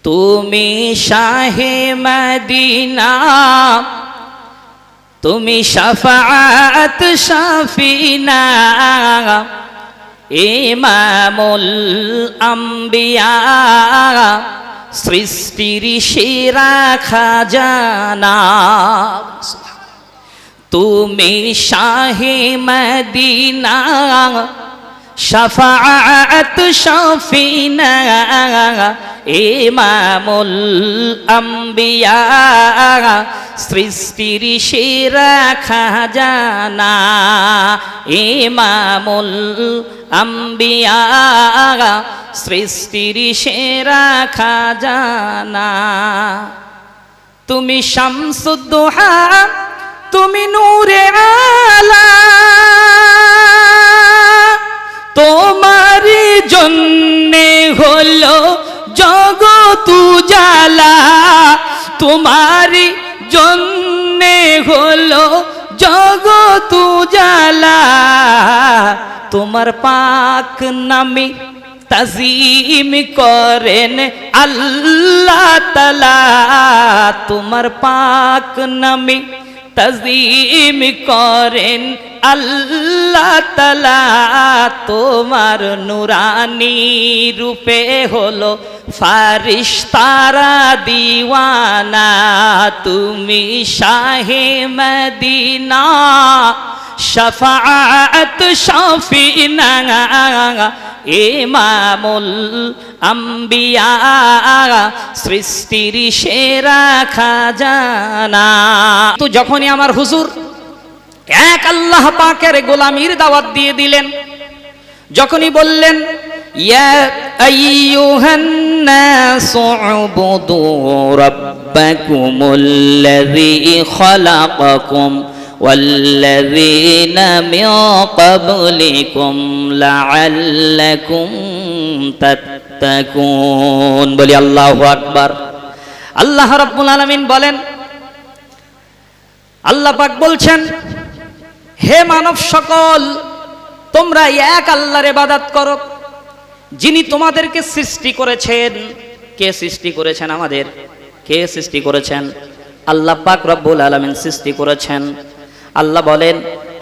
তুমি শাহে মদিনা, তুমি শাফাআত শাফিনা, ইমামুল আম্বিয়া, সৃষ্টির সেরা খাজানা। তুমি শাহে মদিনা, শাফাআত শাফিনা, ইমামুল আম্বিয়া, সৃষ্টির সেরা খাজানা, ইমামুল আম্বিয়া, সৃষ্টির সেরা খাজানা। তুমি শামসুদ্দোহা, তুমি নূরে আলা, তোমারি জন্যে হলো জগৎ উজালা, তোমারি জন্যে হলো জগৎ উজালা। তোমার পাক নামে তাজিম করেন আল্লাহ তাআলা, তোমার পাক নামে তাজিম করেন আল্লাহ তাআলা। তোমার নুরানি রূপে হলো ফারিস্তারা দিওয়ানা। তুমি শাহে মদিনা, শাফাআত শাফিনা, ইমামুল আম্বিয়া, সৃষ্টির সেরা খাজানা। তো যখনই আমার হুজুর এক আল্লাহ পাকের গোলামির দাওয়াত দিয়ে দিলেন, যখনই বললেন ইয়া আইয়ুহান নাসু উবুদু রাব্বাকুমুল্লাযী খালাকাকুম ওয়াল্লাযীনা মিন ক্বাবলিকুম লাআল্লাকুম তাত্তাকুন। বলি আল্লাহু আকবার। আল্লাহ রাব্বুল আলামিন বলেন, আল্লাহ পাক বলছেন, হে মানব সকল, তোমরা এক আল্লাহর ইবাদত করো, যিনি তোমাদেরকে সৃষ্টি করেছেন। কে সৃষ্টি করেছেন? আমাদের কে সৃষ্টি করেছেন? আল্লাহ পাক রব্বুল আলামিন সৃষ্টি করেছেন। আল্লাহ বলেন,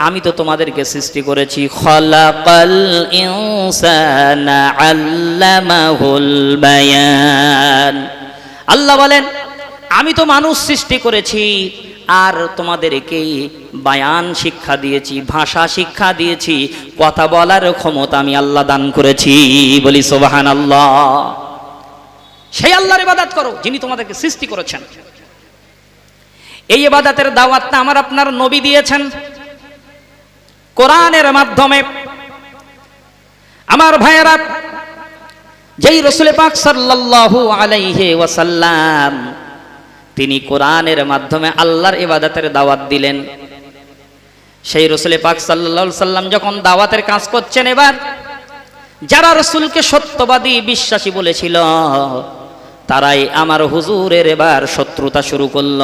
আমি তো তোমাদেরকে সৃষ্টি করেছি। খলাকাল ইনসানা আল্লামাহুল বায়ান। আল্লাহ বলেন, আমি তো মানুষ সৃষ্টি করেছি আর তোমাদেরকে বায়ান শিক্ষা দিয়েছি, ভাষা শিক্ষা দিয়েছি, কথা বলার ক্ষমতা আমি আল্লাহ দান করেছি। বলি সুবহানাল্লাহ। সেই আল্লাহর ইবাদত করো যিনি তোমাদেরকে সৃষ্টি করেছেন। এই ইবাদতের দাওয়াতটা আমার আপনার নবী দিয়েছেন কোরআনের মাধ্যমে। আমার ভাইয়েরা, যেই রাসূল পাক সাল্লাল্লাহু আলাইহি ওয়াসাল্লাম তিনি কোরআনের মাধ্যমে আল্লাহর ইবাদতের দাওয়াত দিলেন, সেই রাসূল পাক সাল্লাল্লাহু আলাইহি সাল্লাম যখন দাওয়াতের কাজ করছেন, এবার যারা রাসূলকে সত্যবাদী বিশ্বাসী বলেছিল, তারাই আমার হুজুরের এবার শত্রুতা শুরু করল।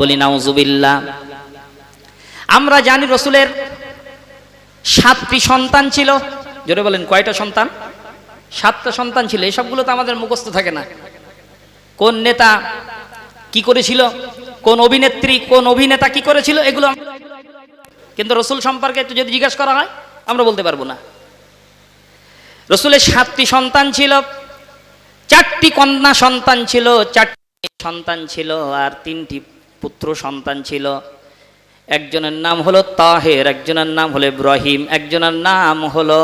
বলি নাউজুবিল্লাহ। আমরা জানি রাসূলের 7টি সন্তান ছিল। জোরে বলেন, কয়টা সন্তান? 7টা সন্তান ছিল। এসবগুলো তো আমাদের মুখস্থ থাকে না। কোন নেতা কি করেছিল, কোন অভিনেত্রী কোন অভিনেতা কি করেছিল, এগুলো। কিন্তু রাসূল সম্পর্কে একটু যদি জিজ্ঞাসা করা হয় আমরা বলতে পারবো না। রাসূলের 7টি সন্তান ছিল, 4টি কন্যা সন্তান ছিল, 4টি সন্তান ছিল, আর 3টি পুত্র সন্তান ছিল। একজনের নাম হলো তাহের, একজনের নাম হলো ইব্রাহিম, একজনের নাম হলো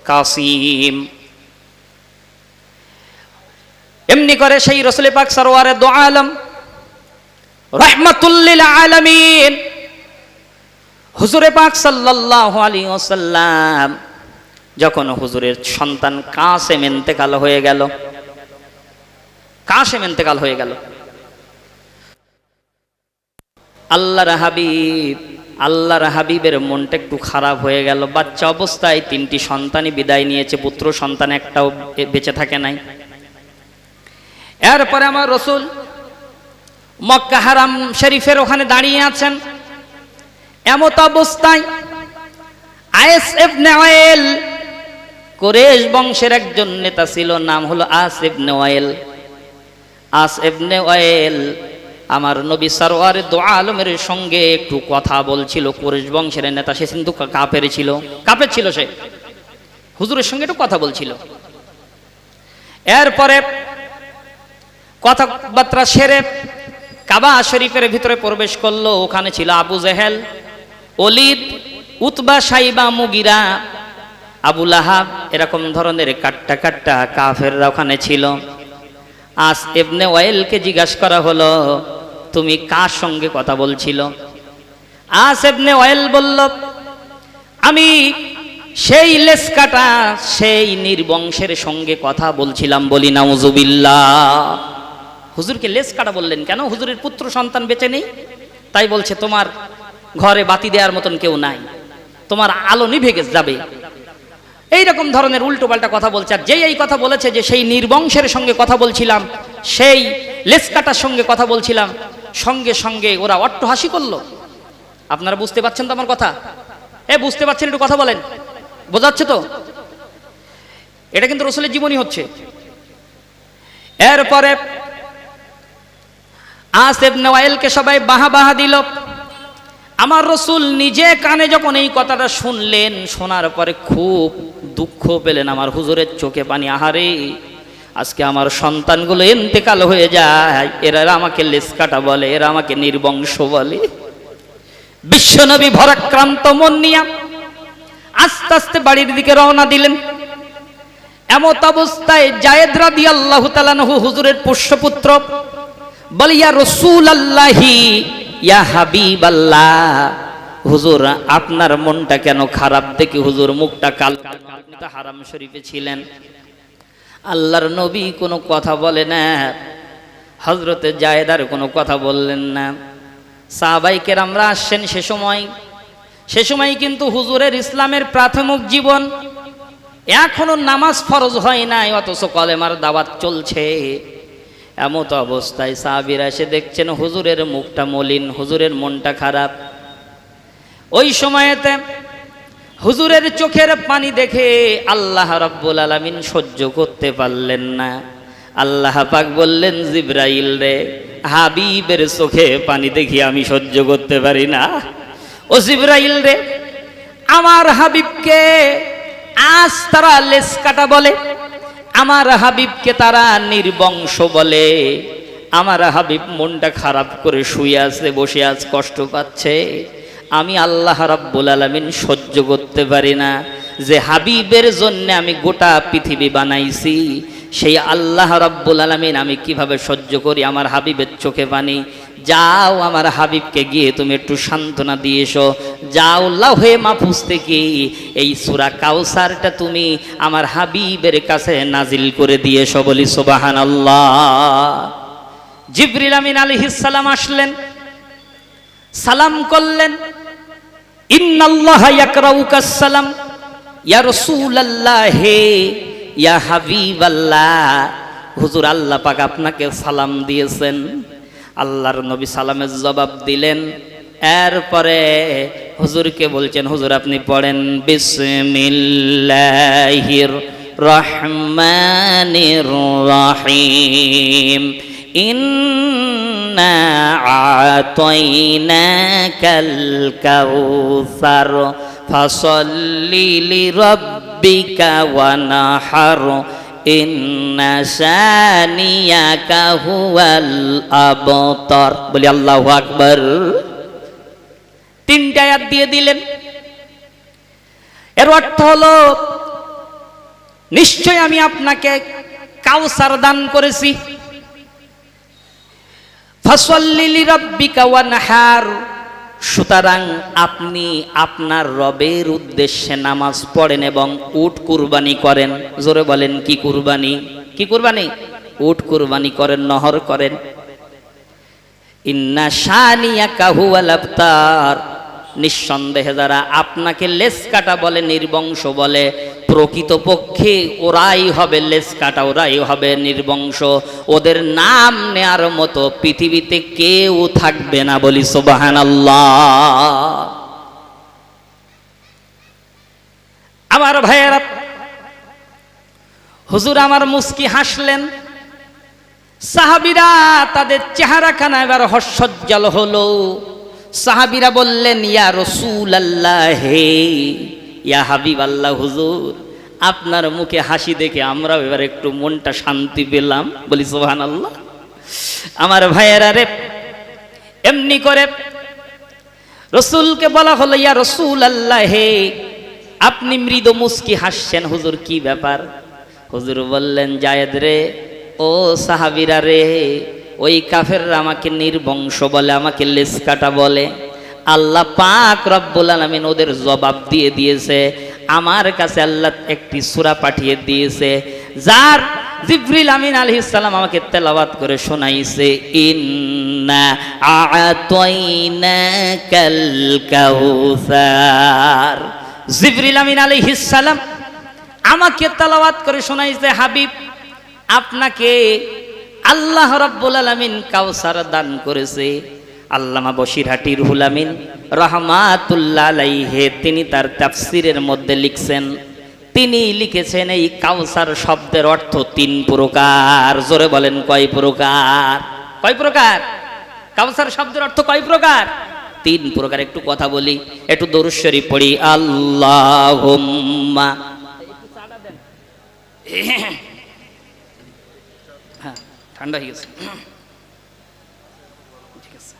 কাসিম। এমনি করে সেই রাসূল পাক সরওয়ারে দো আলম রাহমাতুল লিল আলামিন হুজুরে পাক সাল্লাল্লাহু আলাইহি ওয়াসাল্লাম যখন হুজুরের সন্তান কাসেম ইন্তেকাল হয়ে গেল, কাসেম ইন্তেকাল হয়ে গেল, আল্লাহর হাবিবের মনটা একটু খারাপ হয়ে গেল। বাচ্চা অবস্থায় 3টি সন্তানই বিদায় নিয়েছে, পুত্র সন্তান একটাও বেঁচে থাকে নাই। এরপরে আমার রাসূল মক্কা হারাম শরীফের ওখানে দাঁড়িয়ে আছেন। এমত অবস্থায় আয়েস ইবনে ওয়াইল, কুরাইশ বংশের একজন নেতা ছিল, নাম হলো আস ইবনে ওয়াইল। আস ইবনে ওয়াইল আমার নবী সরওয়ারে দো আলমের সঙ্গে একটু কথা বলছিল। কুরাইশ বংশের নেতা, সে কিন্তু কাফের ছিল সে। হুজুরের সঙ্গে একটু কথা বলছিল। এরপরে কথাবার্তা সেরে কাবা শরীফের ভিতরে প্রবেশ করলো। ওখানে ছিল আবু জেহেল, ওলিদ, উতবা, সাইবা, মুগিরা, আবু লাহাব, এরকম ধরনের কাট্টা কাট্টা কাফেররা ওখানে ছিল। আস ইবনে ওয়াইলকে জিজ্ঞাসা করা হলো, তুমি কার সঙ্গে কথা বলছিল? আস ইবনে ওয়াইল বলল, আমি সেই লেসকাটা, সেই নির্বংশের সঙ্গে কথা বলছিলাম। বলি নাউজুবিল্লাহ। হুজুরকে লেসকাটা বললেন কেন? হুজুরের পুত্র সন্তান বেঁচে নেই, তাই বলছে তোমার ঘরে বাতি দেওয়ার মতন কেউ নাই, তোমার আলো নিভে যাবে, এইরকম ধরনের উল্টো পাল্টা কথা বলছে। আর যেই এই কথা বলেছে যে সেই নির্বংশের সঙ্গে কথা বলছিলাম, সেই লেসকাটার সঙ্গে কথা বলছিলাম, সঙ্গে সঙ্গে ওরা অট্টহাসি করলো। আপনারা বুঝতে পারছেন তো আমার কথা? বুঝতে পারছেন? একটু কথা বলেন, বোঝাচ্ছে তো? এটা কিন্তু রাসূলের জীবনী হচ্ছে। এরপরে আস ইবনে ওয়াইলকে সবাই বাহা দিল। আমার রাসূল নিজে কানে যখন এই কথাটা শুনলেন, শোনার পরে খুব দুঃখ পেলেন। আমার হুজুরের চোখে পানি। আহারে, আজকে আমার সন্তানগুলো ইন্তেকাল হয়ে যায়, এরা আমাকে লেসকাটা বলে, এরা আমাকে নির্বংশ বলে। বিশ্বনবী ভরাক্রান্ত মন নিয়ে আস্তে আস্তে বাড়ির দিকে রওনা দিলেন। এমত অবস্থায় যায়েদ রাদিয়াল্লাহু তাআলা আনহু, হুজুরের পোষ্যপুত্র, বলে, ইয়া রাসূলুল্লাহি, ইয়া হাবিবাল্লাহ, হুজুর আপনার মনটা কেন খারাপ? দেখি হুজুর মুখটা কাল, হারাম শরীফে ছিলেন। আল্লাহর নবী কোনো কথা বলে না। হযরতে যায়েদ আর কোনো কথা বললেন না। সাহাবায়ে কেরামরা আসছেন সে সময় কিন্তু হুজুরের ইসলামের প্রাথমিক জীবন, এখনো নামাজ ফরজ হয় নাই, অথচ কলেমার দাওয়াত চলছে। এমত অবস্থায় সাহাবীরা এসে দেখছেন হুজুরের মুখটা মলিন, হুজুরের মনটা খারাপ। ওই সময়তে হুজুরের চোখের পানি দেখে আল্লাহ রাব্বুল আলামিন সহ্য করতে পারলেন না। আল্লাহ পাক বললেন, জিবরাইল রে, হাবিবের চোখে পানি দেখি আমি সহ্য করতে পারি না। ও জিবরাইল রে, আমার হাবিবকে আজ তারা লেসকাটা বলে, আমার হাবিবকে তারা নির্বংশ বলে, আমার হাবিব মনটা খারাপ করে শুয়ে আছে, বসে আছে, কষ্ট পাচ্ছে। আমি আল্লাহ রাব্বুল আলামিন সহ্য করতে পারি না। যে হাবিবের জন্য আমি গোটা পৃথিবী বানাইছি, সেই আল্লাহ রাব্বুল আলামিন আমি কিভাবে সহ্য করি? আমার হাবিবের চোখে পানি। যাও, আমার হাবিবকে গিয়ে তুমি একটু সান্ত্বনা দিয়ে এসো। যাও, লাউহে মাহফুজ থেকে এই সূরা কাউসারটা তুমি আমার হাবিবের কাছে নাজিল করে দিয়ে এসো। বলি সুবহানাল্লাহ। জিবরিল আমিন আলাইহিস সালাম আসলেন, সালাম করলেন, ইন্নাল্লাহা ইয়াকরাউকাস সালাম ইয়া রাসূলুল্লাহ, ইয়া হাবিবাল্লাহ, হুজুর আল্লাহ পাক আপনাকে সালাম দিয়েছেন। আল্লাহর নবী সালামের জবাব দিলেন। এরপরে হুজুরকে বলছেন, হুজুর আপনি পড়েন, বিসমিল্লাহির রহমানির রহিম, ইন্না আতাইনাকাল কাউসার ফাসাল্লি লিরাব্বিকা ওয়ানহার ইন্না শানিয়াকা হুয়াল আবতার। বলি আল্লাহু আকবার। তিনটা আয়াত দিয়ে দিলেন। এর অর্থ হলো, নিশ্চয় আমি আপনাকে কাউসার দান করেছি। ফাসাল্লি লিরাব্বিকা ওয়ানহার, সুতরাং আপনি আপনার রবের উদ্দেশ্যে নামাজ পড়েন এবং উট কুরবানি করেন। জোরে বলেন, কি কুরবানি? কি কুরবানি? উট কুরবানি করেন, নহর করেন। ইন্না শানিয়াকা হুয়াল আবতার, নিঃসন্দেহে যারা আপনাকে লেসকাটা বলে, নির্বংশ বলে, প্রকৃতপক্ষে ওরাই হবে লেসকাটা, ওরাই হবে নির্বংশ। ওদের নাম নেয়ার মতো পৃথিবীতে কেউ থাকবে না। বলি সুবহানাল্লাহ। আমার ভাইয়েরা, হুজুর আমার মুস্কি হাসলেন, সাহাবীরা তাদের চেহারাখানা এবার হর্ষোজ্জ্বল হলো। সাহাবীরা বললেন, ইয়া রাসূলুল্লাহ, হে ইয়া হাবিবাল্লাহ, হুজুর আপনার মুখে হাসি দেখে আমরাও এবার একটু মনটা শান্তি পেলাম। বলি সুবহানাল্লাহ। আমার ভাইয়েরা রে, এমনি করে রাসূলকে বলা হলো, ইয়া রাসূলুল্লাহ, হে আপনি মৃদু মুস্কি হাসছেন, হুজুর কি ব্যাপার? হুজুর বললেন, জায়েদ রে, ও সাহাবীরা রে, ওই কাফেররা আমাকে নির্বংশ বলে, আমাকে লেজ কাটা বলে। আল্লাহ পাক রব্বুল আলামিন ওদের জবাব দিয়ে দিয়েছে। আমার কাছে আল্লাহ একটি সূরা পাঠিয়ে দিয়েছে, যার জিবরিল আমিন আলাইহিস সালাম আমাকে তেলাওয়াত করে শোনাইছে, ইন্না আ'তাইনাকাল কাউসার। জিবরিল আমিন আলাইহিস সালাম আমাকে তেলাওয়াত করে শোনাইছে, হাবিব আপনাকে আল্লাহ রাব্বুল আলামিন কাউসার দান করেছে। আল্লামা বশিরহাটি রুহুল আমিন রাহমাতুল্লাহ আলাইহি তিনি তার তাফসীরের মধ্যে লিখছেন, তিনি লিখেছেন এই কাউসার শব্দের অর্থ 3 প্রকার। জোরে বলেন কয় প্রকার? কয় প্রকার? কাউসার শব্দের অর্থ কয় প্রকার? 3 প্রকার। একটু কথা বলি, একটু দরুদ শরীফ পড়ি। আল্লাহুম্মা, হ্যাঁ ঠান্ডা হয়ে গেছে, ঠিক আছে।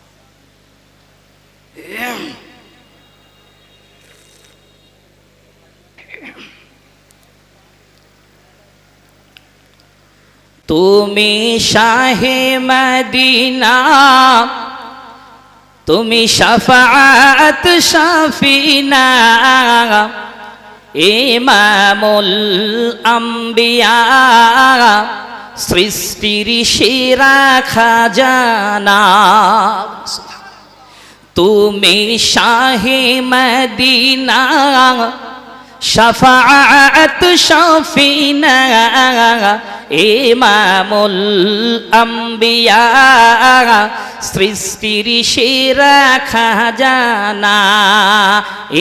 তুমি শাহে মদিনা, তুমি শাফাআত শাফিনা, ইমামুল আম্বিয়া, সৃষ্টির সেরা খাজানা। তুমি শাহে মদিনা, শাফাআত শাফিনা, ইমামুল আম্বিয়া, সৃষ্টির সেরা খাজানা,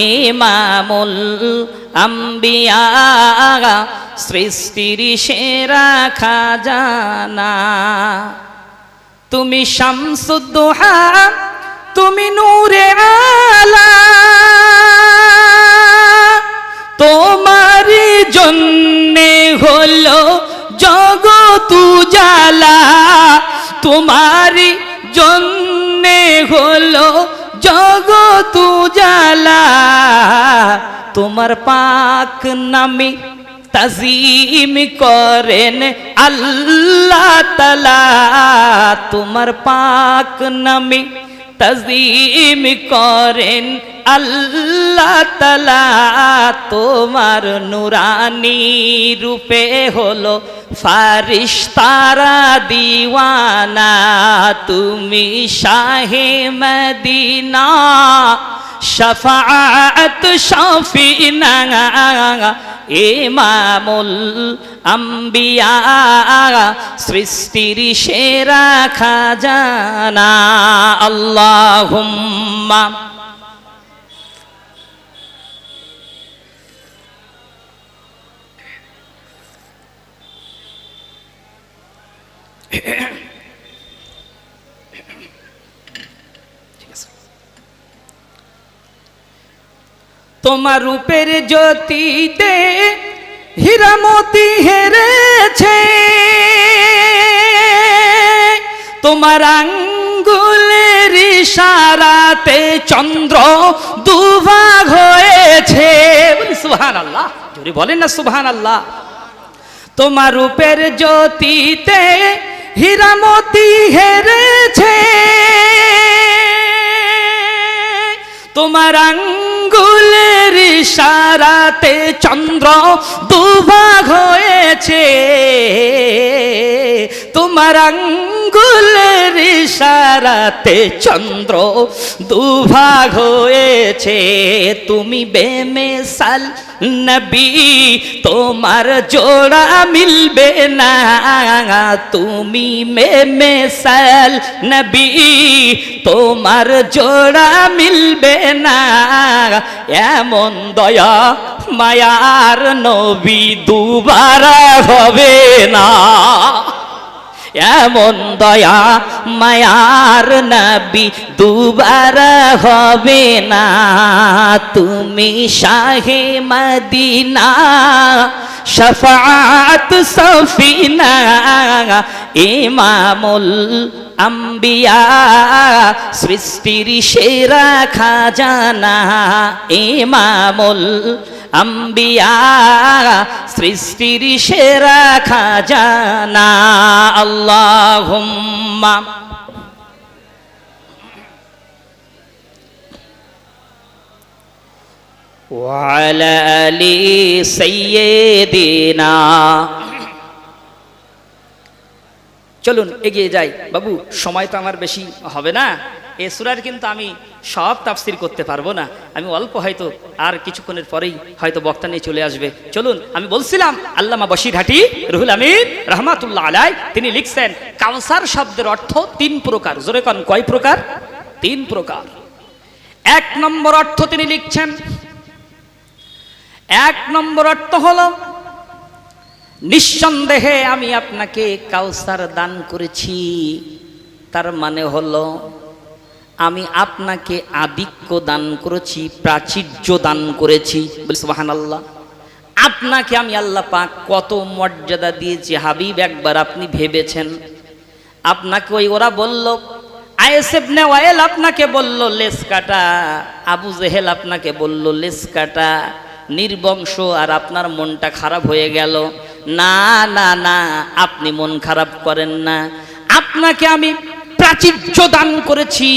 ইমামুল আম্বিয়া, সৃষ্টির সেরা খাজানা। তুমি শামসুদ্দোহা, তুমি নূরে আলা, তোমারই জন্যে হলো জগৎ উজালা, তোমারই জন্যে হলো জগৎ উজালা। তোমার পাক নামে তাজিম করেন আল্লাহ তাআলা, তোমার পাক নামে তাজিম করেন আল্লাহ তাআলা। তোমার নুরানি রূপে হলো ফারিশতারা দিওয়ানা। তুমি শাহে মদিনা, শাফাআত শাফিনা, ইমামুল আম্বিয়া, সৃষ্টির সেরা খাজানা। আল্লাহুম্মা, তোমার রূপের জ্যোতিতে হীরামতি হেরেছে, তোমার আঙ্গুলের ইশারাতে চন্দ্র দুভাগ হয়েছে। সুবহানাল্লাহ, জোরে বলেন না সুবহানাল্লাহ। তোমার রূপের জ্যোতিতে হীরামতি হেরেছে, তোমার আঙ্গুলের ইশারাতে চন্দ্র দুভাগ হয়েছে, তোমার আঙ্গুলের ইশারাতে চন্দ্র দুভাগ হয়েছে। তুমি বেমিসাল নবী, তোমার জোড়া মিলবে না। তুমি বেমিসাল নবী, তোমার জোড়া মিলবে না। এমন দয়া মায়ার নবী দুবার হবে না, এমন দয়া মায়ার নবী দুবার হবে না। তুমি শাহে মদিনা শফাআত সফিনা ইমামুল আম্বিয়া সৃষ্টির সেরা খাজানা ইমামুল আম্বিয়া সৃষ্টির সেরা খাজানা আল্লাহুম্মা ওয়া আলা আলি সাইয়্যিদিনা। চলুন এগিয়ে যাই বাবু, সময় তো আমার বেশি হবে না। এ সূরার কিন্তু আমি সব তাফসীর করতে পারবো না, আমি অল্প, হয়তো আর কিছুক্ষণের পরেই হয়তো বক্তা নিয়ে চলে আসবে। চলুন, আমি বলছিলাম আল্লামা বশিরহাটি রুহুল আমিন রাহমাতুল্লাহ আলাইহি তিনি লিখছেন কাউসার শব্দের অর্থ তিন প্রকার। জোরে কোন কয় প্রকার? তিন প্রকার। এক নম্বর অর্থ তিনি লিখছেন, এক নম্বর অর্থ হলো নিঃসন্দেহে আমি আপনাকে কাউসার দান করেছি। তার মানে হলো আমি আপনাকে আধিক্য দান করেছি, প্রাচুর্য দান করেছি। বলি সুবহানাল্লাহ। আপনাকে আমি আল্লাহ পাক কত মর্যাদা দিয়েছি হাবিব, একবার আপনি ভেবেছেন? আপনাকে ওই ওরা বলল, আয়েস ইবনে ওয়াইল আপনাকে বলল লেস কাটা, আবু জেহেল আপনাকে বলল লেস কাটা, নির্বংশ, আর আপনার মনটা খারাপ হয়ে গেল। না না না, আপনি মন খারাপ করেন না। আপনাকে আমি প্রাচুর্য দান করেছি,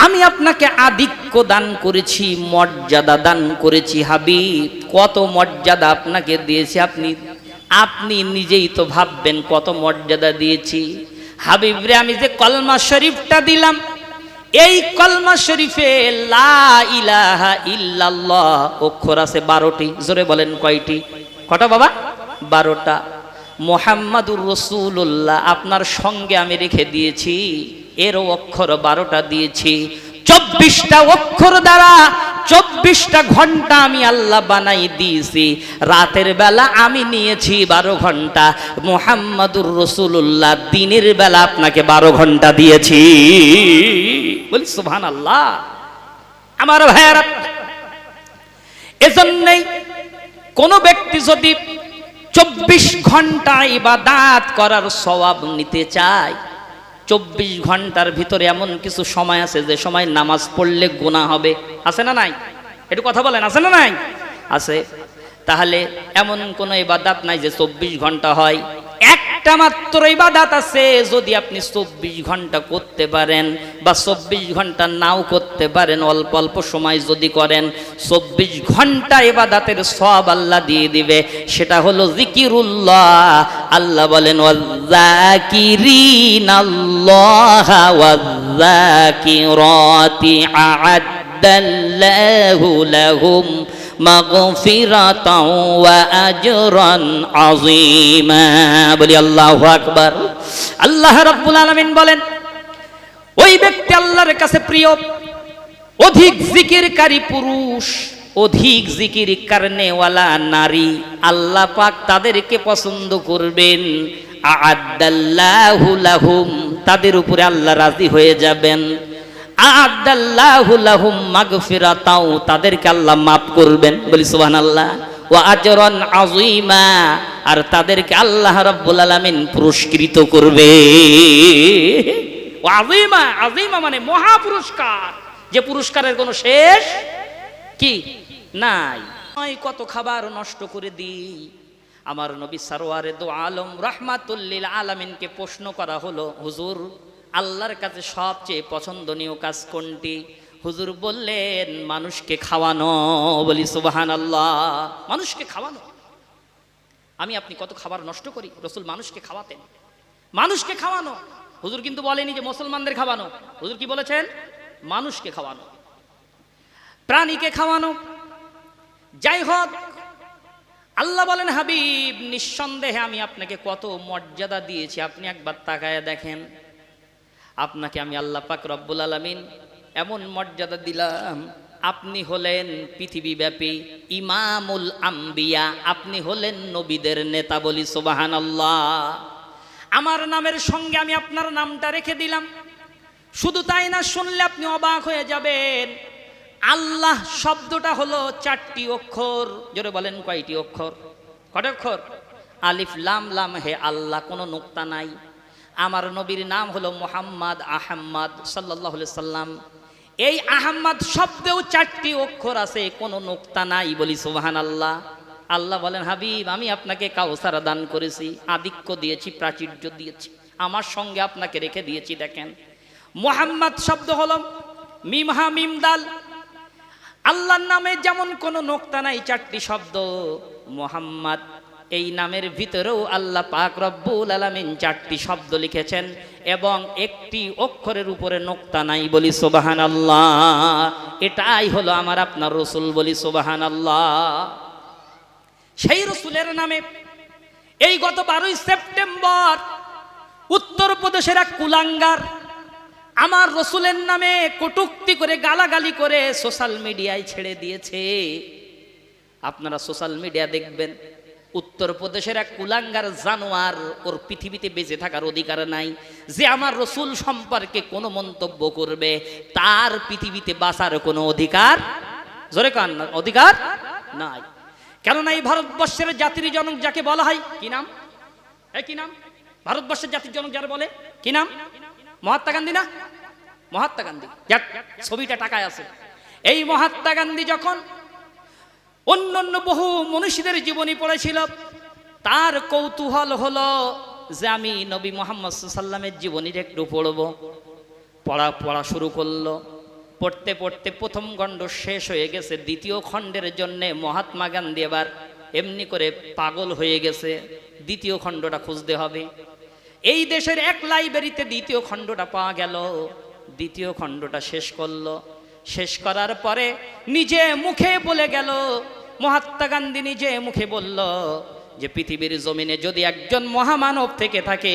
আমি আপনাকে আধিক্য দান করেছি, মর্যাদা দান করেছি হাবিব। কত মর্যাদা আপনাকে দিয়েছি, আপনি নিজেই তো ভাববেন কত মর্যাদা দিয়েছি হাবিব রে। আমি যে কলমা শরীফটা দিলাম, এই কলমা শরীফে লা ইলাহা ইল্লাল্লাহ অক্ষর আছে 12টি। জোরে বলেন কয়টি? কটা বাবা? 12টা। মুহাম্মাদুর রাসূলুল্লাহ আপনার সঙ্গে আমি রেখে দিয়েছি, এরও অক্ষর 12টা দিয়েছি। 24টা অক্ষর দ্বারা 24টা ঘন্টা আমি আল্লাহ বানাই দিয়েছি। রাতের বেলা আমি নিয়েছি 12 ঘন্টা। মুহাম্মাদুর রাসূলুল্লাহ দিনের বেলা আপনাকে 12 ঘন্টা দিয়েছি। বলি সুবহানাল্লাহ। আমার ভাইয়েরা, এজন্যই কোন ব্যক্তি যদি 24 ঘন্টা ইবাদত করার সওয়াব নিতে চায়, 24 ঘন্টার ভিতরে এমন কিছু সময় আছে যে সময় নামাজ পড়লে গুনাহ হবে। আছে না নাই? একটু কথা বলেন, আছে না নাই? আছে। তাহলে এমন কোন ইবাদত নাই যে 24 ঘন্টা হয়। একটা মাত্র ইবাদত আছে, যদি আপনি 24 ঘন্টা করতে পারেন বা 24 ঘন্টা নাও করতে পারেন, অল্প অল্প সময় যদি করেন, 24 ঘন্টা ইবাদতের সওয়াব আল্লাহ দিয়ে দিবে। সেটা হলো জিকিরুল্লাহ। আল্লাহ বলেন ওয়াযাকিরিনাল্লাহা ওয়াযাকিরাতি আ'আদ্দাল্লাহু লাহুম মাগফিরাতাও ওয়া আজরান আযীমা। বলি আল্লাহু আকবার। আল্লাহ রাব্বুল আলামিন বলেন ওই ব্যক্তি আল্লাহর কাছে প্রিয়, অধিক জিকিরকারী পুরুষ, অধিক জিকির করনেওয়ালা নারী, আল্লাহ পাক তাদেরকে পছন্দ করবেন। আ'আদ্দাল্লাহু লাহুম, তাদের উপরে আল্লাহ রাজি হয়ে যাবেন। আ'আদ্দাল্লাহু লাহুম মাগফিরাতাও, তাদেরকে আল্লাহ মাফ করবেন। বলি সুবহানাল্লাহ। ওয়া আজরান আযীমা, আর তাদেরকে আল্লাহ রাব্বুল আলামিন পুরস্কৃত করবে। ওয়া আযীমা, আযীমা মানে মহা পুরস্কার, যে পুরস্কারের কোনো শেষ কি নাই। কত খাবার নষ্ট করে দিই। আমার নবী সরওয়ারে দো আলম রাহমাতুল লিল আলামিনকে প্রশ্ন করা হলো, হুজুর আল্লাহর কাছে সবচেয়ে পছন্দনীয় কাজ কোনটি? হুজুর বললেন মানুষকে খাওয়ানো। বলি সুবহানাল্লাহ। মানুষকে খাওয়ানো। আমি আপনি কত খাবার নষ্ট করি। রাসূল মানুষকে খাওয়াতেন। মানুষকে খাওয়ানো। হুজুর কিন্তু বলেনি যে মুসলমানদের খাওয়ানো। হুজুর কি বলেছেন? মানুষকে খাওয়ানো, প্রাণীকে খাওয়ানো। যাই হোক, আল্লাহ বলেন হাবিব নিঃসন্দেহে আমি আপনাকে কত মর্যাদা দিয়েছি, আপনি একবার তাকায় দেখেন। আপনাকে আমি আল্লাহ পাক রব্বুল আলামিন এমন মর্যাদা দিলাম, আপনি হলেন পৃথিবীব্যাপী ইমামুল আম্বিয়া, আপনি হলেন নবীদের নেতা। বলি সুবহানাল্লাহ। আমার নামের সঙ্গে আমি আপনার নামটা রেখে দিলাম। শুধু তাই না, শুনলে আপনি অবাক হয়ে যাবেন। আল্লাহ শব্দটা হলো 4টি অক্ষর। জোরে বলেন কয়টি অক্ষর? কত অক্ষর? আলিফ লাম লাম হে আল্লাহ, কোনো নুক্তা নাই। আমার নবীর নাম হলো মুহাম্মদ আহম্মদ সাল্লাল্লাহু আলাইহি সাল্লাম। এই আহম্মদ শব্দেও 4টি অক্ষর আছে, কোনো নুক্তা নাই। বলি সুবহানাল্লাহ। আল্লাহ বলেন, হাবিব আমি আপনাকে কাউসার দান করেছি, আধিক্য দিয়েছি, প্রাচুর্য দিয়েছি, আমার সঙ্গে আপনাকে রেখে দিয়েছি। দেখেন, মুহাম্মদ শব্দ হলো মিম হা মিম দাল। আল্লাহর নামে যেমন কোনো নোক্তা নাই, 4টি শব্দ। মুহাম্মদ এই নামের ভিতরেও আল্লাহ পাক রব্বুল আলামিন 4টি শব্দ লিখেছেন এবং একটি অক্ষরের উপরে নোক্তা নাই। বলি সুবহানাল্লাহ। এটাই হলো আমার আপনার রসুল। বলি সুবহানাল্লাহ। সেই রসুলের নামে এই গত 12ই সেপ্টেম্বর উত্তরপ্রদেশের এক কুলাঙ্গার আমার রসুলের নামে কটূক্তি করে, গালাগালি করে সোশ্যাল মিডিয়ায় ছেড়ে দিয়েছে। আপনারা সোশ্যাল মিডিয়া দেখবেন, উত্তরপ্রদেশের এক কুলাঙ্গার জানোয়ার, ওর পৃথিবীতে বেঁচে থাকার অধিকার নাই। যে আমার রসুল সম্পর্কে কোনো মন্তব্য করবে, তার পৃথিবীতে বাঁচার কোনো অধিকার, জোরে কান, অধিকার নাই। কেননা এই ভারতবর্ষের জাতির জনক যাকে বলা হয়, কি নাম? কি নাম ভারতবর্ষের জাতির জনক যারা বলে? কি নাম? মহাত্মা গান্ধী না? মহাত্মা গান্ধী, যার ছবিটা টাকায় আছে। এই মহাত্মা গান্ধী যখন অন্যান্য বহু মনীষীদের জীবনী পড়েছিল, তার কৌতূহল হলো যে আমি নবী মুহাম্মদ সাল্লাল্লাহু আলাইহি ওয়াসাল্লামের জীবনীর একটু পড়ব। পড়া শুরু করলো। পড়তে পড়তে প্রথম খণ্ড শেষ হয়ে গেছে, দ্বিতীয় খণ্ডের জন্য মহাত্মা গান্ধী এবার এমনি করে পাগল হয়ে গেছে, দ্বিতীয় খণ্ডটা খুঁজতে হবে। এই দেশের এক লাইব্রেরিতে দ্বিতীয় খণ্ডটা পাওয়া গেল। দ্বিতীয় খণ্ডটা শেষ করলো। শেষ করার পরে নিজে মুখে বলে গেল, মহাত্মা গান্ধী নিজে মুখে বলল যে পৃথিবীর জমিনে যদি একজন মহামানব থেকে থাকে,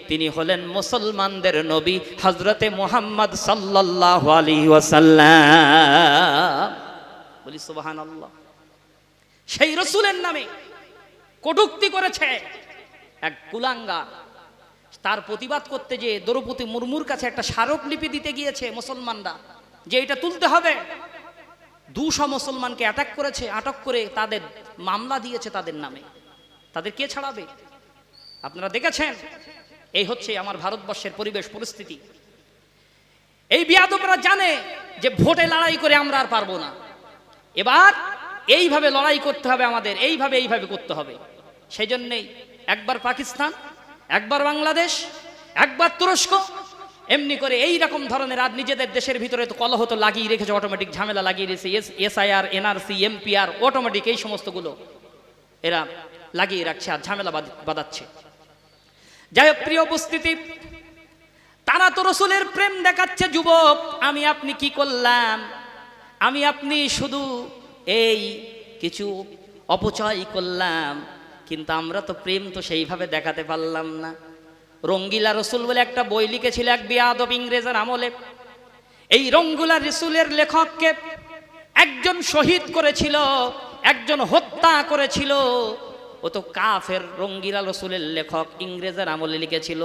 তিনি হলেন মুসলমানদের নবী হযরতে মুহাম্মদ সাল্লাল্লাহু আলাইহি ওয়াসাল্লাম। বলি সুবহানাল্লাহ। সেই রাসূলের নামে কটূক্তি করেছে এক কুলাঙ্গার। তার প্রতিবাদ করতে যে দ্রৌপদী মুর্মুর কাছে একটা স্মারকলিপি দিতে গিয়েছে মুসলমানরা, যে এটা তুলতে হবে। 200 মুসলমানকে অ্যাটাক করেছে, আটক করে তাদের মামলা দিয়েছে তাদের নামে। তাদের কে ছাড়াবে? আপনারা দেখেছেন। এই হচ্ছে আমার ভারতবর্ষের পরিবেশ পরিস্থিতি। এই বিয়াদবরা জানে যে ভোটে লড়াই করে আমরা আর পারবো না, এবার এইভাবে লড়াই করতে হবে আমাদের, এইভাবে করতে হবে। সেই জন্যেই একবার পাকিস্তান, একবার বাংলাদেশ, একবার তুরস্ক, এমনি করে এই রকম ধরনের আর নিজেদের দেশের ভিতরে তো কলহ তো লাগিয়ে রেখেছে, অটোমেটিক ঝামেলা লাগিয়ে রেখেছে। এসআইআর, এনআরসি, এমপিআর, অটোমেটিক এই সমস্তগুলো এরা লাগিয়ে রাখছে আর ঝামেলা বাঁধাচ্ছে। যাই হোক, প্রিয় উপস্থিতি, তারা তো রসুলের প্রেম দেখাচ্ছে। যুবক, আমি আপনি কি করলাম? আমি আপনি শুধু এই কিছু অপচয় করলাম, কিন্তু আমরা তো প্রেম তো সেইভাবে দেখাতে পারলাম না। রঙ্গিলা রসুল বলে একটা বই লিখেছিল এক বিয়াদব ইংরেজের আমলে। এই রঙ্গিলা রসুলের লেখককে একজন শহীদ করেছিল, একজন হত্যা করেছিল। ও তো কাফের। রঙ্গিলা রসুলের লেখক ইংরেজের আমলে লিখেছিল।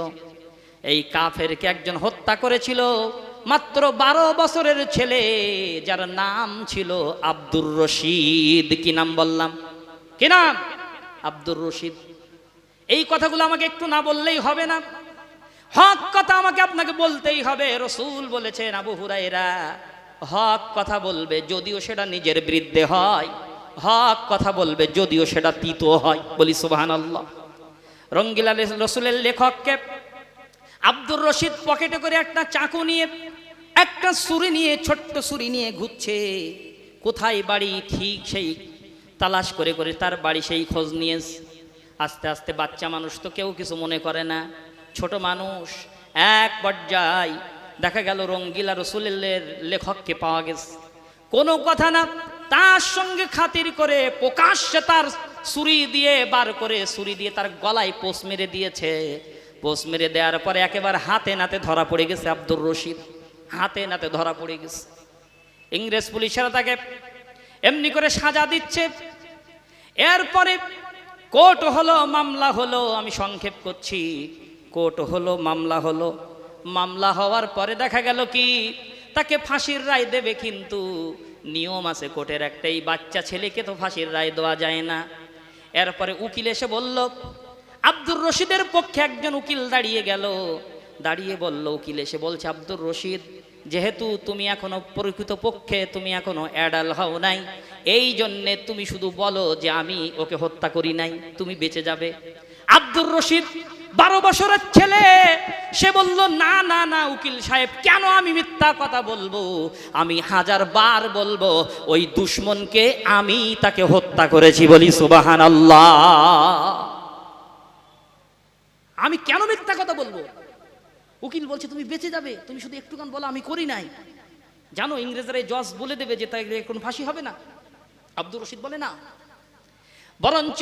এই কাফেরকে একজন হত্যা করেছিল, মাত্র 12 বছরের ছেলে, যার নাম ছিল আব্দুর রশিদ। কি নাম বললাম? কি নাম? আব্দুর রশিদ। এই কথাগুলো আমাকে একটু না বললেই হবে না, হক কথা আমাকে আপনাকে বলতেই হবে। রসুল বলেছেন, আবু হুরায়রা, হক কথা বলবে যদিও সেটা নিজের বিরুদ্ধে হয়, হক কথা বলবে যদিও সেটা তিতো হয়। বলি সুবহানাল্লাহ। রঙ্গিলা রসুলের লেখককে আব্দুর রশিদ পকেটে করে একটা চাকু নিয়ে, একটা ছুরি নিয়ে, ছোট্ট ছুরি নিয়ে ঘুরছে। কোথায় বাড়ি ঠিক সেই তালাশ করে করে তার বাড়ি সেই খোঁজ নিয়ে আস্তে আস্তে, বাচ্চা মানুষ তো কেউ কিছু মনে করে না, ছোট মানুষ। এক পর্যায়ে দেখা গেল রঙ্গিলা রসুলের লেখককে পাওয়া গেছে। কোনো কথা না, তার সঙ্গে খাতির করে প্রকাশ্যে তার ছুরি দিয়ে বার করে, ছুরি দিয়ে তার গলায় পোষ মেরে দিয়েছে। পোষ মেরে দেওয়ার পরে একেবারে হাতে নাতে ধরা পড়ে গেছে আব্দুর রশিদ, হাতে নাতে ধরা পড়ে গেছে। ইংরেজ পুলিশেরা তাকে এমনি করে সাজা দিচ্ছে। এরপরে কোর্ট হলো, মামলা হলো। আমি সংক্ষেপ করছি। কোর্ট হলো, মামলা হলো। মামলা হওয়ার পরে দেখা গেল কি তাকে ফাঁসির রায় দেবে, কিন্তু নিয়ম আছে কোর্টের একটাই, বাচ্চা ছেলেকে তো ফাঁসির রায় দেওয়া যায় না। এরপরে উকিল এসে বলল, আব্দুর রশিদের পক্ষে একজন উকিল দাঁড়িয়ে গেল, দাঁড়িয়ে বলল, উকিল এসে বলছে, আব্দুর রশিদ, যেহেতু তুমি এখনো প্রকৃত পক্ষে তুমি এখনো অ্যাডাল হও নাই, এই জন্যে তুমি শুধু বলো যে আমি ওকে হত্যা করি নাই, তুমি বেঁচে যাবে। আব্দুর রশিদ 12 বছরের ছেলে, সে বলল, না না না উকিল সাহেব, কেন আমি মিথ্যা কথা বলবো? আমি 1000 বার বলবো ওই দুশমনকে আমি তাকে হত্যা করেছি, বলি সুবহানাল্লাহ। আমি কেন মিথ্যা কথা বলবো? উকিল বলছে, তুমি বেঁচে যাবে, তুমি শুধু একটুখান বলো আমি করি নাই। জানো ইংরেজরা জজ বলে দেবে যে তাই কোনো ফাঁসি হবে না। আব্দুর রশিদ বলে না, বরঞ্চ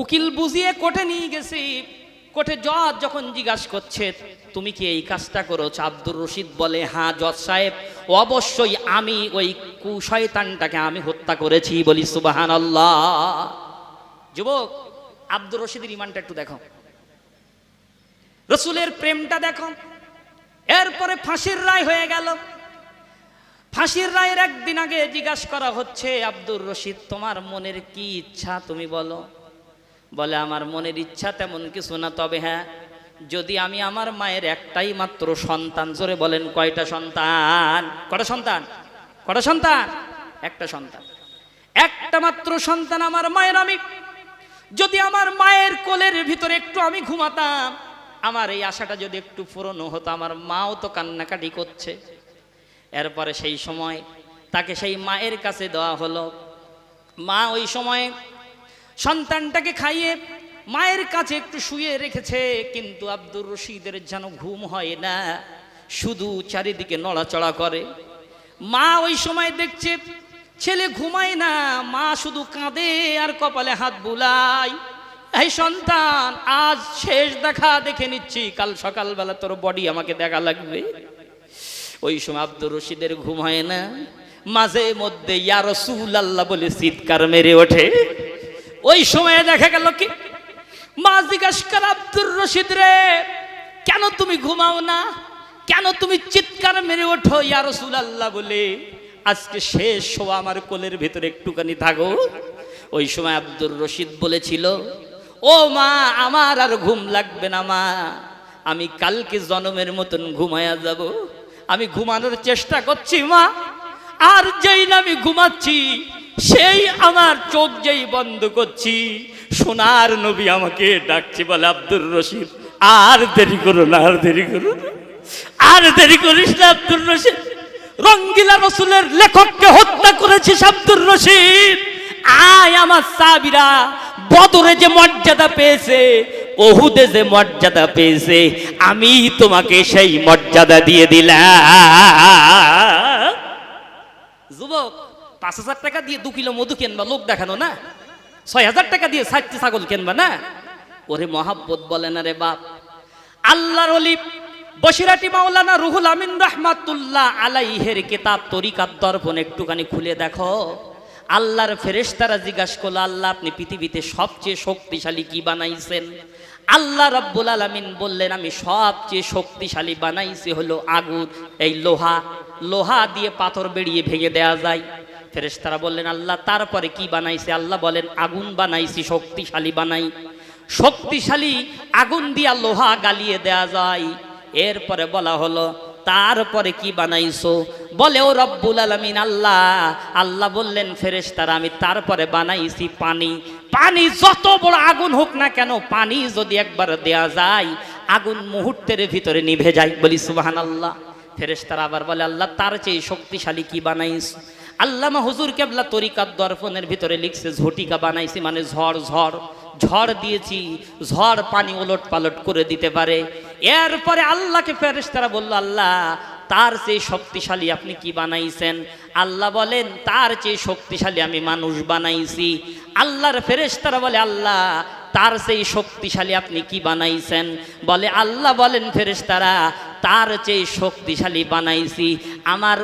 উকিল বুঝিয়ে কোর্টে নিয়ে গেছি। কোর্টে জজ যখন জিজ্ঞাসা করছে, তুমি কি এই কাজটা করেছ? আব্দুর রশিদ বলে, হ্যাঁ জজ সাহেব, অবশ্যই আমি ওই কুশয়তানটাকে আমি হত্যা করেছি, বলি সুবহানাল্লাহ। যুবক, আব্দুর রশিদের ইমানটা একটু দেখো, রসুলের প্রেমটা দেখো। এরপরে ফাঁসির রায় হয়ে গেল। ফাঁসির রায়ের একদিন আগে জিজ্ঞাসা করা হচ্ছে, আব্দুর রশিদ, তোমার মনের কি ইচ্ছা তুমি বলো? বলে, আমার মনের ইচ্ছা তেমন কিছু না, তবে হ্যাঁ, যদি আমি আমার মায়ের একটাই মাত্র সন্তান, জোরে বলেন কয়টা সন্তান? কটা সন্তান? কটা সন্তান? একটা সন্তান, একটা মাত্র সন্তান আমার মায়ের। আমি যদি আমার মায়ের কোলের ভিতরে একটু আমি ঘুমাতাম, আমার এই আশাটা যদি একটু পূরণ হতো। আমার মাও তো কান্নাকাটি করছে। এরপরে সেই সময় তাকে সেই মায়ের কাছে দেওয়া হলো। মা ওই সময় সন্তানটাকে খাইয়ে মায়ের কাছে একটু শুয়ে রেখেছে, কিন্তু আব্দুর রশিদের যেন ঘুম হয় না, শুধু চারিদিকে নড়াচড়া করে। মা ওই সময় দেখছে ছেলে ঘুমায় না, মা শুধু কাঁদে আর কপালে হাত বুলায়। এই সন্তান, আজ শেষ দেখা দেখে নিচ্ছি, কাল সকালবেলা তোর বডি আমাকে দেখা লাগবে। ওই সময় আব্দুর রশিদের ঘুম হয় না, মাঝে মধ্যে ইয়া রাসূলুল্লাহ বলে চিৎকার মেরে ওঠে। ওই সময় দেখা গেল কি, মা জিজ্ঞাসা করে, আব্দুর রশিদ রে, কেন তুমি ঘুমাও না? কেন তুমি চিৎকার মেরে ওঠো ইয়া রাসূলুল্লাহ বলে? আজকে শেষ হওয়া, আমার কোলের ভেতরে একটুখানি থাকো। ওই সময় আব্দুর রশিদ বলেছিল, ও মা, আমার আর ঘুম লাগবে না মা, আমি কালকে জন্মের মতন ঘুমায়া যাব। আমি ঘুমানোর চেষ্টা করছি মা, আর যেই না আমি ঘুমাচ্ছি, সেই আমার চোখ যেই বন্ধ করছি, সোনার নবী আমাকে ডাকছে। বলে, আব্দুর রশিদ, আর দেরি করো না, আর দেরি করো না, আর দেরি করিস না আব্দুর রশিদ। রঙ্গিলা রসুলের লেখককে হত্যা করেছিস আব্দুর রশিদ। আয় আমার সাহাবীরা বদরে যে মর্যাদা পেয়েছে, ওহুদে যে মর্যাদা পেয়েছে, আমি তোমাকে সেই মর্যাদা দিয়ে দিলাম। যুবক, 5,000 টাকা দিয়ে 2 কিলো মধু কেনবা লোক দেখানো না, 6,000 টাকা দিয়ে 60টি ছাগল কেনবা না? ওরে মহাব্বত বলে না রে বাপ। আল্লাহর ওলি বসিরাটি মাওলানা রুহুল আমিন রাহমাতুল্লাহ আলাইহির কিতাব তরিকাত দর্পণ একটুখানি খুলে দেখো। আল্লাহর ফেরেশতারা জিজ্ঞাসা করলো, আল্লাহ আপনি পৃথিবীতে সবচেয়ে শক্তিশালী কি বানাইছেন? আল্লাহ রাব্বুল আলামিন বললেন, আমি সবচেয়ে শক্তিশালী বানাইছি হলো আগুন, এই লোহা। লোহা দিয়ে পাথর বেরিয়ে ভেঙে দেয়া যায়। ফেরেশতারা বললেন, আল্লাহ তারপরে কি বানাইছে? আল্লাহ বলেন, আগুন বানাইছি, শক্তিশালী বানাই। শক্তিশালী আগুন দিয়া লোহা গালিয়ে দেয়া যায়। এরপরে বলা হলো, তারপরে কি বানাইছো? বলে, ও রব্বুল আলামিন আল্লাহ। আল্লাহ বললেন, ফেরেশতারা আমি তারপরে বানাইছি পানি। পানি যত বড় আগুন হোক না কেন, পানি যদি একবার দেয়া যায়, আগুন মুহূর্তের ভিতরে নিভে যায়, বলি সুবহানাল্লাহ। ফেরেশতারা আবার বলে, আল্লাহ তার চেয়ে শক্তিশালী কি বানাইছো? আল্লামা হুজুর কেবলা তরিকাত দর্পণের ভিতরে লিখছে, ঝটিকা বানাইছি, মানে ঝড়। ঝড় ঝড় দিয়েছি, ঝড় পানি ওলট পালট করে দিতে পারে। এরপরে আল্লাহকে ফেরেশতারা বলল, আল্লাহ তার চেয়ে শক্তিশালী আপনি কি বানাইছেন? আল্লাহ বলেন, তার চেয়ে শক্তিশালী আমি মানুষ বানাইছি। আল্লাহর ফেরেশতারা বলে, আল্লাহ তার চেয়ে শক্তিশালী আপনি কি বানাইছেন? বলে, আল্লাহ বলেন, ফেরেশতারা তার চেয়ে শক্তিশালী বানাইছি আমার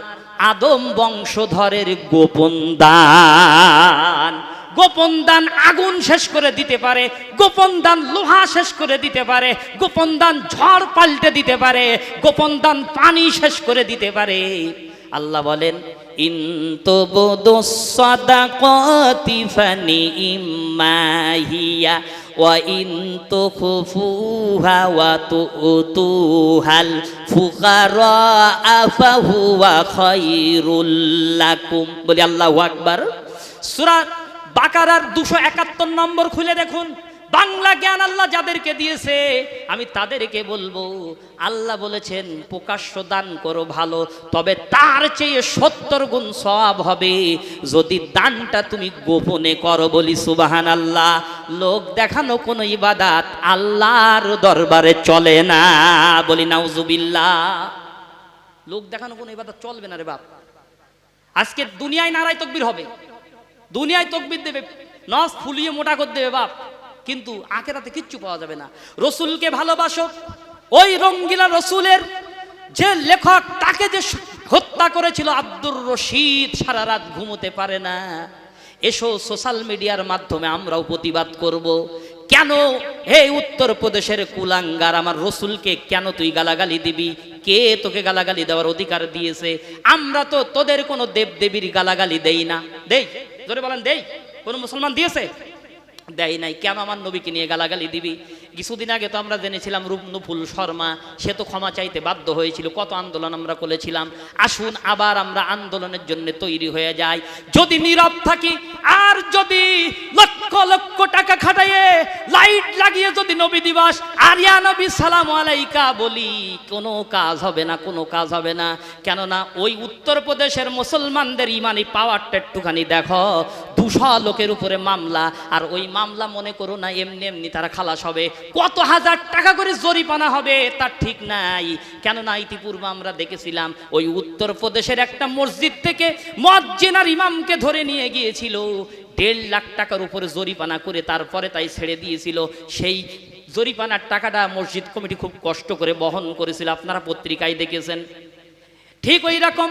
আদম বংশধরের গোপন দান। গোপন দান আগুন শেষ করে দিতে পারে, গোপন দান লোহা শেষ করে দিতে পারে, গোপন দান ঝড় পাল্টে দিতে পারে, গোপন দান পানি শেষ করে দিতে পারে। আল্লাহ বলেন ইন তুবদুস সাদাকাতি ফানিম্মা হিয়া ওয়া ইন তুখফুহা ওয়া তুতুহাল ফুকারা ফাহুয়া খায়রুল লাকুম। বলি আল্লাহু আকবার। সূরা বাকারার 271 নম্বর খুলে দেখুন। বাংলা জ্ঞান আল্লাহ যাদেরকে দিয়েছে আমি তাদেরকে বলবো, আল্লাহ বলেছেন প্রকাশ্য দান করো ভালো, তবে তার চেয়ে 70 গুণ সওয়াব হবে যদি দানটা তুমি গোপনে করো। বলি সুবহানাল্লাহ। লোক দেখানো কোনো ইবাদত আল্লাহর দরবারে চলে না। বলি নাউজুবিল্লাহ। লোক দেখানো কোনো ইবাদত চলবে না রে বাপ। আজকে দুনিয়ায় নারায় তাকবীর হবে, দুনিয়ায় তাকবীর দেবে, নস ফুলিয়ে মোটা করে দেবে বাপ, কিন্তু আখেরাতে কিচ্ছু পাওয়া যাবে না। রসুলকে ভালোবাসো, ওই রঙ্গিলা রসুলের যে লেখক তাকে যে হত্যা করেছিল আব্দুর রশিদ সারা রাত ঘুমোতে পারে না। এসো সোশ্যাল মিডিয়ার মাধ্যমে আমরাও প্রতিবাদ করব। কেন এই উত্তরপ্রদেশের কুলাঙ্গার আমার রসুলকে কেন তুই গালাগালি দিবি? কে তোকে গালাগালি দেওয়ার অধিকার দিয়েছে? আমরা তো তোদের কোনো দেবদেবীর গালাগালি দেই না। দেই? জোরে বলেন দেই? কোন মুসলমান দিয়েছে? দেয় নাই। কেন আমার নবীকে নিয়ে গালাগালি দিবি? কিছুদিন আগে তো আমরা জেনেছিলাম রূপনুফুল শর্মা, সে তো ক্ষমা চাইতে বাধ্য হয়েছিল। কত আন্দোলন আমরা করেছিলাম। আসুন আবার আমরা আন্দোলনের জন্য তৈরি হয়ে যাই। যদি নীরব থাকি আর যদি লক্ষ লক্ষ টাকা খাটাইয়ে লাইট লাগিয়ে যদি নবী দিবস আর ইয়া নবী সালাম আলাইকা বলি, কোনো কাজ হবে না, কোনো কাজ হবে না। কেননা ওই উত্তরপ্রদেশের মুসলমানদের ইমানি পাওয়ারটা একটুখানি দেখো। 200 লোকের উপরে মামলা, আর ওই মামলা মনে করো না এমনি এমনি তারা খালাস হবে। কত হাজার টাকা করে জরিমানা হবে তার ঠিক নাই। কেননা ইতিপূর্বে আমরা দেখেছিলাম ওই উত্তরপ্রদেশের একটা মসজিদ থেকে মুয়াজ্জিন আর ইমামকে ধরে নিয়ে গিয়েছিল, 1.5 লাখ টাকার উপরে জরিমানা করে তারপরে তাই ছেড়ে দিয়েছিল। সেই জরিমানার টাকাটা মসজিদ কমিটি খুব কষ্ট করে বহন করেছিল, আপনারা পত্রিকায় দেখেছেন। ঠিক ওই রকম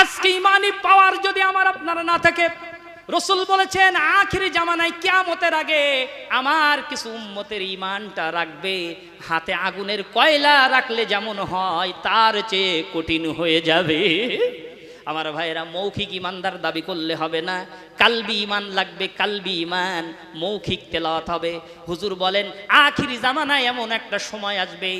আজকে ইমানি পাওয়ার যদি আমার আপনারা না থাকে, রসুল বলেছেন আখিরি জামানায় কিয়ামতের আগে আমার কিছু উম্মতের ইমানটা রাখবে হাতে আগুনের কয়লা রাখলে যেমন হয় তার চেয়ে কঠিন হয়ে যাবে। আমার ভাইয়েরা, মৌখিক ইমানদার দাবি করলে হবে না, কালবি ইমান লাগবে। কালবি ইমান, মৌখিক তেলাওয়াত হবে। হুজুর বলেন আখিরি জামানায় এমন একটা সময় আসবে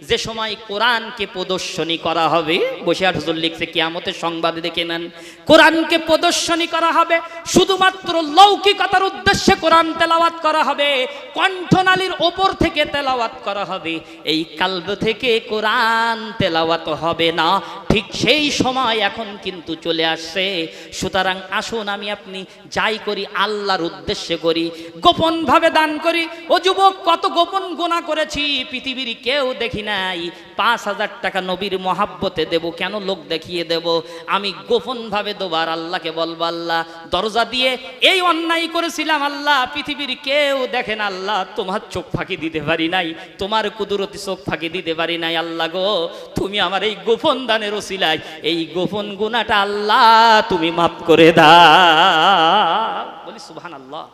যে সময় কোরআনকে প্রদর্শনী করা হবে। বসে আর হুজুর লিখছে কিয়ামতের সংবাদ দেখে নেন। কোরআনকে প্রদর্শনী করা হবে, শুধুমাত্র লৌকিকতার উদ্দেশ্যে কোরআন তেলাওয়াত করা হবে, কণ্ঠনালীর ওপর থেকে তেলাওয়াত করা হবে, এই কালব থেকে কোরআন তেলাওয়াত হবে না। ঠিক সেই সময় এখন কিন্তু চলে আসছে। সুতরাং আসুন আমি আপনি যাই করি আল্লাহর উদ্দেশ্যে করি, গোপন ভাবে দান করি। ও যুবক, কত গোপন গুনাহ করেছি পৃথিবীর কেউ দেখি নাই। 5,000 টাকা নবীর মহাব্বতে দেব, কেন লোক দেখিয়ে দেব? আমি গোপন ভাবে দেবার আল্লাহকে বলবো, আল্লাহ দরজা দিয়ে এই অন্যায় করেছিলাম, আল্লাহ পৃথিবীর কেউ দেখেন, আল্লাহ তোমার চোখ ফাঁকি দিতে পারি নাই, তোমার কুদরতি চোখ ফাঁকি দিতে পারি নাই। আল্লাহ গো, তুমি আমার এই গোপন দানের ওসিলায় এই গোপন গুনাহটা আল্লাহ তুমি মাফ করে দাও। বলি সুবহানাল্লাহ।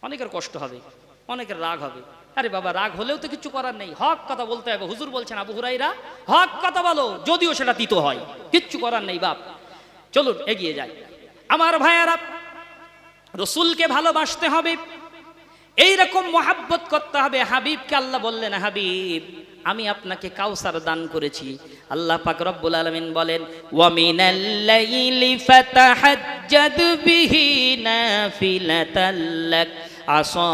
অনেকের কষ্ট হবে, অনেকের রাগ হবে। আরে বাবা, রাগ হলেও তো কিছু করার নেই, হক কথা বলতে হবে। হুজুর বলছেন আবু হুরাইরা হক কথা বলো, যদিও সেটা তিতো হয়, কিচ্ছু করার নেই বাপ। চলুন এগিয়ে যাই। আমার ভাইয়ারা, রসুলকে ভালোবাসতে হবে, এইরকম মহাব্বত করতে হবে। হাবিবকে আল্লাহ বললেন, হাবিব আমি আপনাকে কাউসার দান করেছি। আল্লাহ পাক রব্বুল আলামিন বলেন, ওয়া মিনাল লাইলি ফাতাহাজ্জাদ বিহি নাফিলাতাল লাক আসা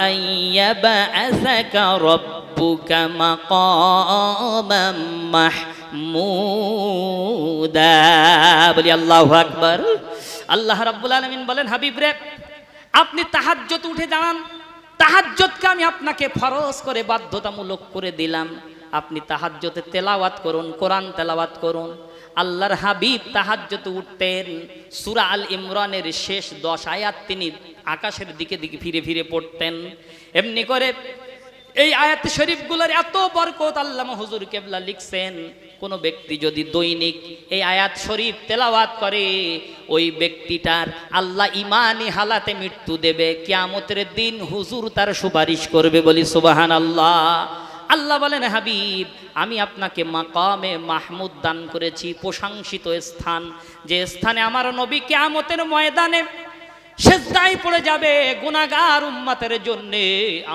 আন ইয়াবআসাকা রাব্বুকা মাকামান মাহমুদা। বলি আল্লাহু আকবার। আল্লাহ রাব্বুল আলামিন বলেন, হাবিব রে আপনি তাহাজ্জুদ উঠে দাঁড়ান। তাহাজ্জুদকে আমি আপনাকে ফরজ করে বাধ্যতামূলক করে দিলাম। আপনি তাহাজ্জুদে তেলাওয়াত করুন, কোরআন তেলাওয়াত করুন। আল্লাহর হাবিব তাহাজ্জুদে উঠতেন, সূরা আল ইমরানের শেষ 10 আয়াত তিনি আকাশের দিকে দিকে ফিরে ফিরে পড়তেন। এমনি করে এই আয়াত শরীফগুলোর এত বরকত আল্লামা হুজুর কেবলা লিখছেন, কোন ব্যক্তি যদি দৈনিক এই আয়াত শরীফ তেলাওয়াত করে ওই ব্যক্তিটার আল্লাহ ইমানি হালাতে মৃত্যু দেবে, কিয়ামতের দিন হুজুর তার সুপারিশ করবে, বলি সুবহানাল্লাহ। আল্লাহ বলেন, হাবিব আমি আপনাকে মাকামে মাহমুদ দান করেছি, প্রশংসিত স্থান, যে স্থানে আমার নবী কিয়ামতের ময়দানে সেজদায় পড়ে যাবে, গুনাহগার উম্মতের জন্য,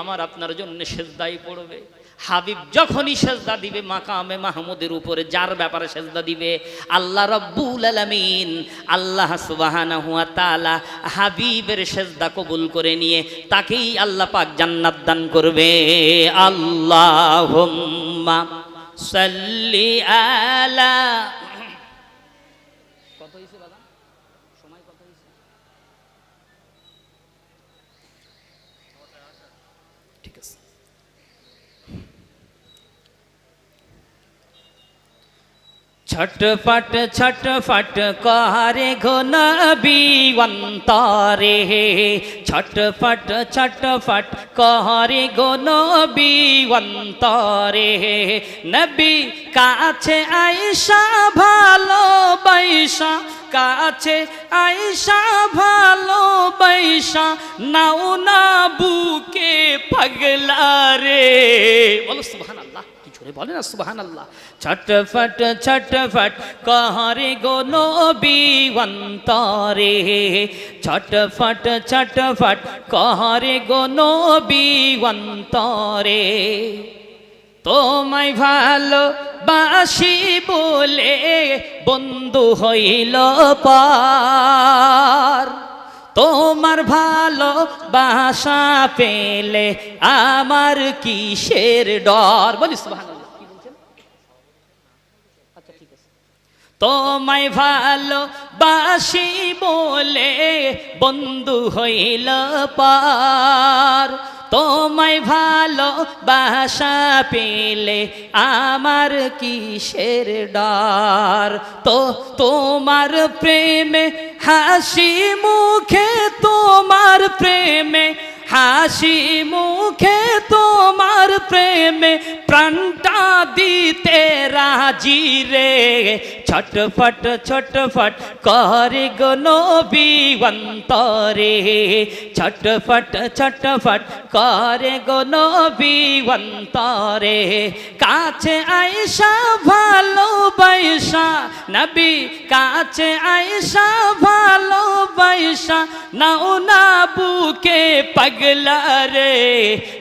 আমার আপনার জন্য সেজদায় পড়বে। হাবিব যখনই সেজদা দিবে মাকামে মাহমুদের উপরে, যার ব্যাপারে সেজদা দিবে আল্লাহ রাব্বুল আলামিন, আল্লাহ সুবহানাহু ওয়া তাআলা হাবিবের সেজদা কবুল করে নিয়ে তাকেই আল্লাহ পাক জান্নাত দান করবে। আল্লাহুম্মা সাল্লি আলা, কত হইছে বাবা, সময় কত হইছে? ঠিক আছে। ছটফট ছটফট করে গো নবী অন্তরে, ছটফট ছটফট করে গো নবী অন্তরে, নবী কাছে আয়েশা ভালোবাসা, কাছে আয়েশা ভালোবাসা, নাও না বুকে পাগলা রে, বলো সুবহানাল্লাহ, বলে না সুবহানাল্লাহ। ছটফট ছটফট করে গো নবী অন্তরে, ছটফট ছটফট করে গো নবী অন্তরে, তোমায় ভালোবাসি বলে বন্ধু হইল পার, তোমার ভালোবাসা পেলে আমার কিসের ডর, বলি সুবহানাল্লাহ। কি বলছেন? আচ্ছা ঠিক আছে। তোমায় ভালোবাসি বলে বন্ধু হইল পার, তোমায় ভালোবাসা পেলে আমার কিসের ডর, তো তোমার প্রেমে হাসি মুখে, তোমার প্রেমে হাসি মুখে, তোমার প্রেমে প্রাণটা দিতে রাজি রে, ছটফট ছটফট করে গো নবী অন্তরে, ছটফট ছটফট করে গো নবী অন্তরে, কাছে আয়েশা ভালোবাসা, নবী কাছে আয়েশা ভালোবাসা, নাও না বুকে পাগলা রে,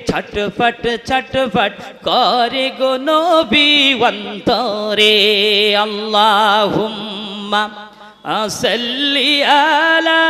ছটফট ছটফট করে গো নবী অন্তরে। আল্লাহুম্মা সাল্লি আলা